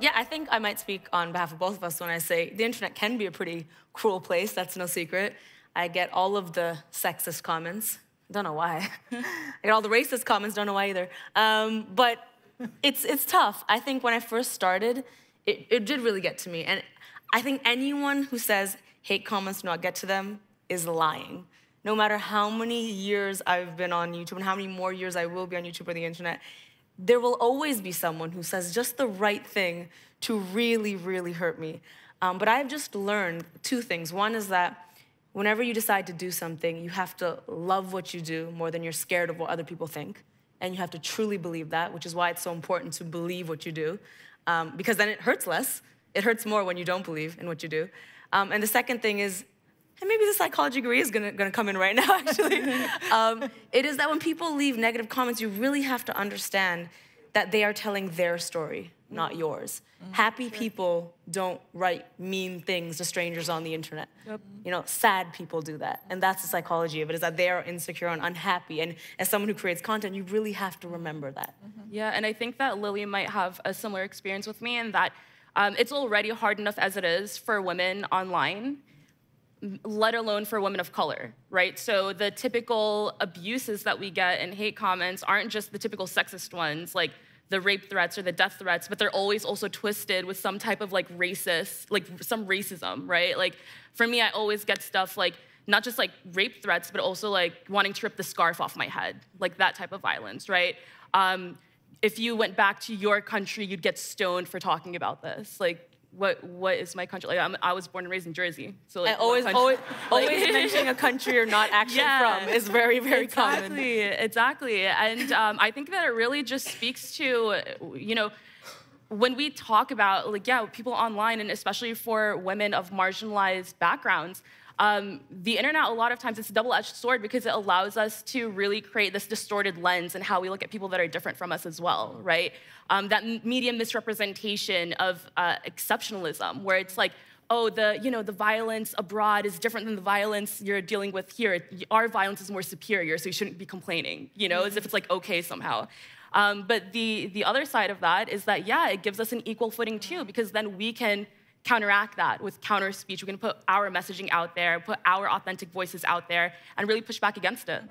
Yeah, I think I might speak on behalf of both of us when I say the internet can be a pretty cruel place, that's no secret. I get all of the sexist comments. Don't know why. I get all the racist comments, don't know why either. But it's tough. I think when I first started, it did really get to me. And I think anyone who says hate comments do not get to them is lying. No matter how many years I've been on YouTube and how many more years I will be on YouTube or the internet, there will always be someone who says just the right thing to really, really hurt me. But I've just learned two things. One is that whenever you decide to do something, you have to love what you do more than you're scared of what other people think. And you have to truly believe that, which is why it's so important to believe what you do, because then it hurts less. It hurts more when you don't believe in what you do. And the second thing is, and maybe the psychology degree is gonna come in right now, actually. It is that when people leave negative comments, you really have to understand that they are telling their story, not yours. Happy people don't write mean things to strangers on the internet. Yep. You know, sad people do that. And that's the psychology of it, is that they are insecure and unhappy. And as someone who creates content, you really have to remember that. Yeah, and I think that Lilly might have a similar experience with me in that it's already hard enough as it is for women online, let alone for women of color, right? So the typical abuses that we get in hate comments aren't just the typical sexist ones, like the rape threats or the death threats, but they're always also twisted with some type of like racist, like some racism, right? Like for me, I always get stuff like, not just like rape threats, but also like wanting to rip the scarf off my head, like that type of violence, right? If you went back to your country, you'd get stoned for talking about this. Like, what is my country? Like, I was born and raised in Jersey. So like, always mentioning a country you're not actually from is very, very common. Exactly. And I think that it really just speaks to, you know, when we talk about, like, yeah, people online, and especially for women of marginalized backgrounds, the internet, a lot of times, it's a double-edged sword because it allows us to really create this distorted lens in how we look at people that are different from us as well, right? That media misrepresentation of exceptionalism, where it's like, oh, the violence abroad is different than the violence you're dealing with here. Our violence is more superior, so you shouldn't be complaining, you know, as if it's like okay somehow. But the other side of that is that, yeah, it gives us an equal footing too, because then we can counteract that with counter speech. We can put our messaging out there, put our authentic voices out there, and really push back against it.